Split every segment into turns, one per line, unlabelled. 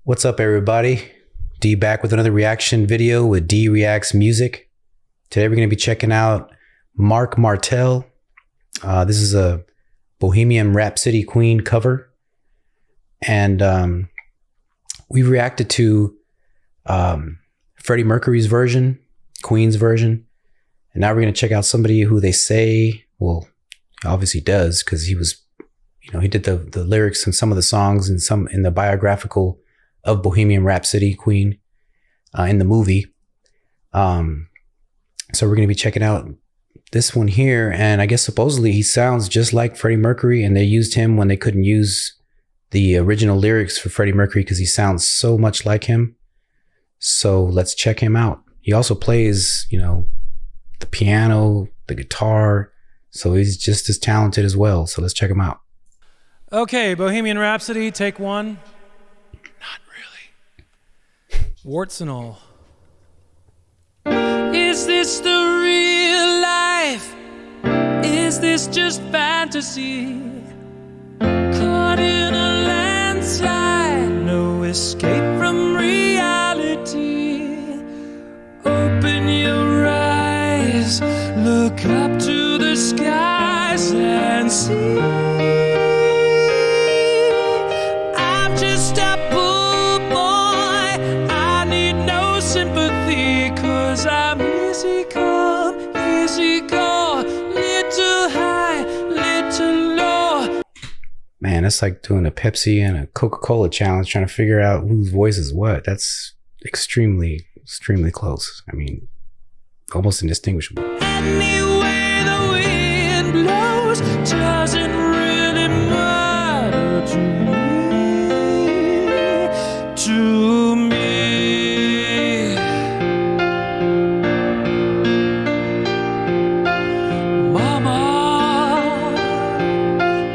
What's up, everybody? D back with another reaction video with D Reacts Music. Today we're going to be checking out Marc Martel. This is a Bohemian Rhapsody Queen cover. And we reacted to Freddie Mercury's version, Queen's version. And now we're going to check out somebody who they say, well, obviously does, because he was, he did the lyrics and some of the songs and some in the biographical of Bohemian Rhapsody Queen in the movie. So we're going to be checking out this one here. And I guess supposedly he sounds just like Freddie Mercury, and they used him when they couldn't use the original lyrics for Freddie Mercury because he sounds so much like him. So let's check him out. He also plays, the piano, the guitar. So he's just as talented as well. So let's check him out.
Okay, Bohemian Rhapsody, take one. Not really. Warts and all. Is this the real life? Is this just fantasy? Caught in a landslide, no escape from reality. Open your eyes, look up to the skies and see. I'm just a poor boy, I need no sympathy, 'cause I'm easy come, easy go, little high, little low.
Man, that's like doing a Pepsi and a Coca-Cola challenge, trying to figure out whose voice is what. That's extremely close. I mean, almost indistinguishable.
Anyway the wind blows doesn't really matter to me. Mama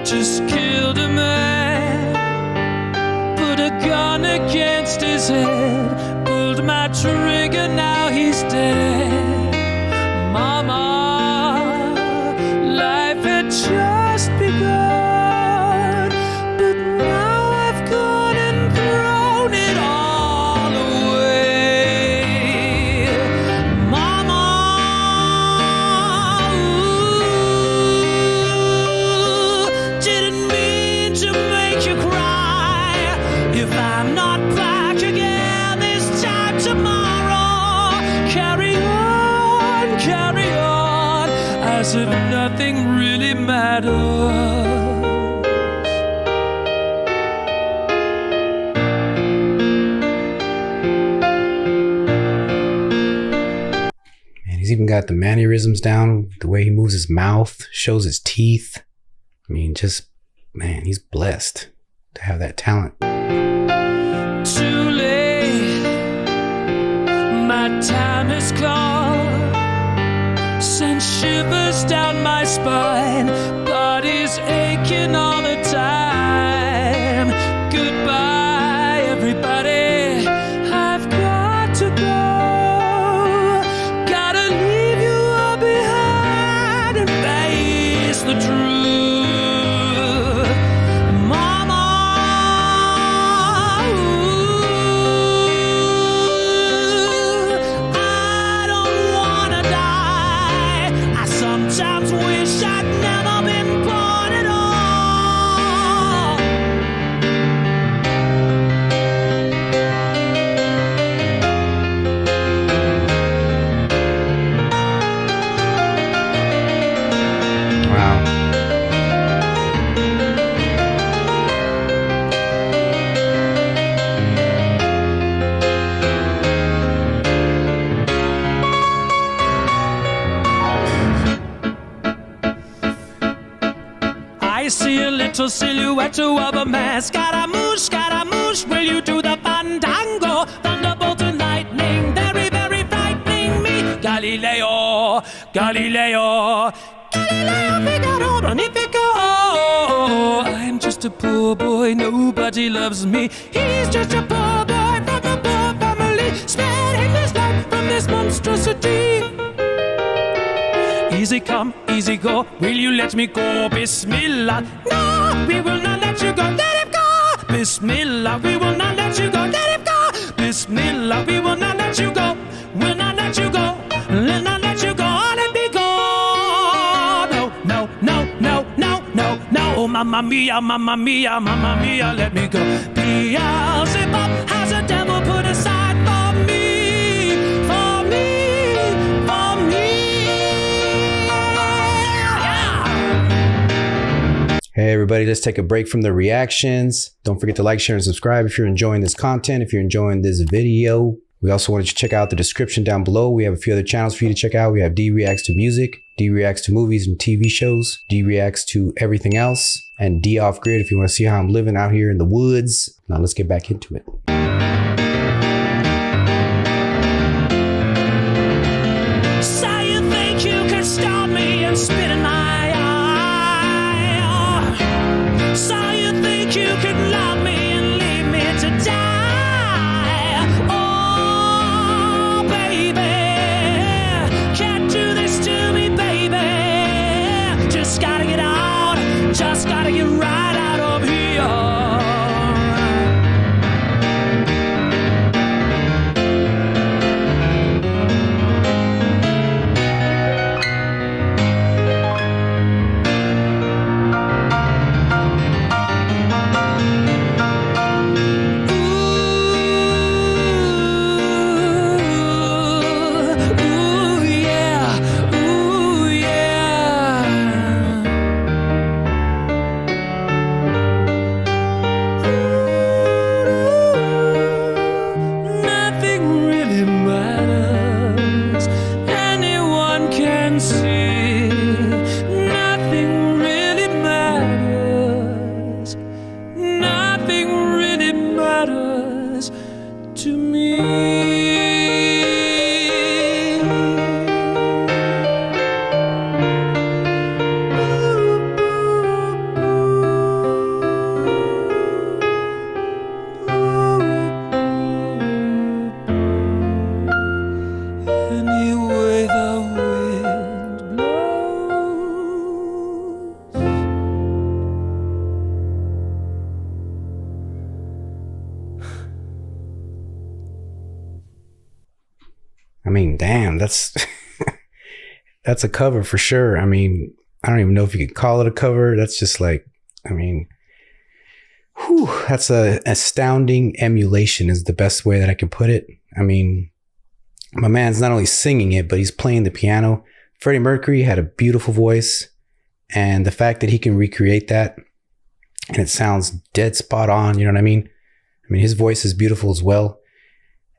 just killed a man, put a gun against his head, pulled my trigger, now he's dead. Mama, life had just begun, but now I've gone and thrown it all away. Mama, ooh, didn't mean to make you cry. If I'm not back again this time tomorrow, carry on, as if nothing really matters.
And he's even got the mannerisms down, the way he moves his mouth, shows his teeth. I mean, man, he's blessed to have that talent.
Too late, my time is gone. Send shivers down my spine, body's aching all the time. Goodbye, everybody, I've got to go. Gotta leave you all behind and face the truth. Mama, ooh, I don't wanna die. I sometimes wish I'd never been born at all.
Wow.
I see a little silhouette of a man. Scaramouche, will you do the fandango? Thunderbolt and lightning, very, very frightening me. Galileo, Figaro, Magnifico. I'm just a poor boy, nobody loves me. He's just a poor boy from a poor family, sparing his life from this monstrosity. Easy come, easy go, will you let me go? Bismillah, no, we will not let you go, let him go. Bismillah, we will not let you go, let promise me love. We will not let you go. Will not let you go. Will not let you go. Let me go. No, no, no, no, no, no, no. Mamma mia, mamma mia, mamma mia, let me go. Beelzebub has a devil put aside for me, for me, for me. Yeah.
Hey everybody, let's take a break from the reactions. Don't forget to like, share, and subscribe if you're enjoying this content, if you're enjoying this video. We also wanted you to check out the description down below. We have a few other channels for you to check out. We have D Reacts to Music, D Reacts to Movies and TV shows, D Reacts to Everything Else, and D Off Grid if you want to see how I'm living out here in the woods. Now let's get back into it.
So you think you can stop me and spit in my eye? So you think you can love me and leave me to die? Just gotta get right out of here. Ooh, yeah, ooh, yeah. Nothing really matters. Anyone can see. Nothing really matters. Nothing really matters to me. Any way the wind blows.
I mean, damn, that's that's a cover for sure. I mean, I don't even know if you could call it a cover. That's just like, I mean, whew, that's a astounding emulation is the best way that I can put it. I mean, my man's not only singing it, but he's playing the piano. Freddie Mercury had a beautiful voice, and the fact that he can recreate that and it sounds dead spot on, you know what I mean? I mean, his voice is beautiful as well.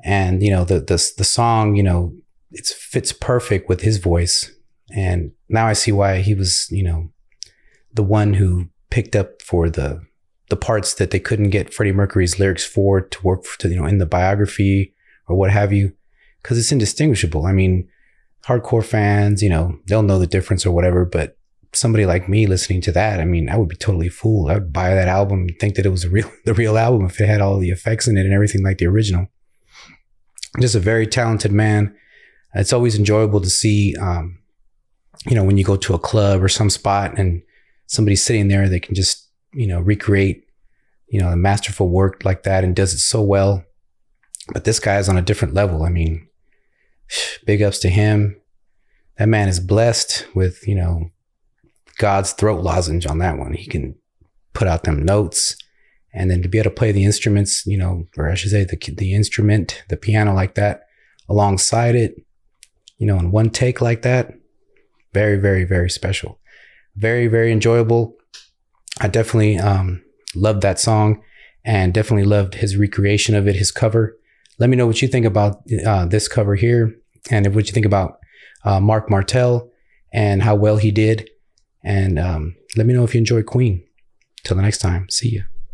And, you know, the song, you know, it fits perfect with his voice. And now I see why he was, you know, the one who picked up for the parts that they couldn't get Freddie Mercury's lyrics for to work for, you know, in the biography or what have you, because it's indistinguishable. I mean, hardcore fans, you know, they'll know the difference or whatever, but somebody like me listening to that, I mean, I would be totally fooled. I would buy that album and think that it was the real album if it had all the effects in it and everything like the original. Just a very talented man. It's always enjoyable to see, you know, when you go to a club or some spot and somebody's sitting there, they can just, you know, recreate, you know, a masterful work like that and does it so well. But this guy is on a different level. I mean, big ups to him. That man is blessed with, you know, God's throat lozenge on that one. He can put out them notes. And then to be able to play the instruments, you know, or I should say the instrument, the piano like that, alongside it, you know, in one take like that, very, very, very special. Very, very enjoyable. I definitely loved that song and definitely loved his recreation of it, his cover. Let me know what you think about this cover here and what you think about Marc Martel and how well he did. And let me know if you enjoy Queen. Till the next time, see ya.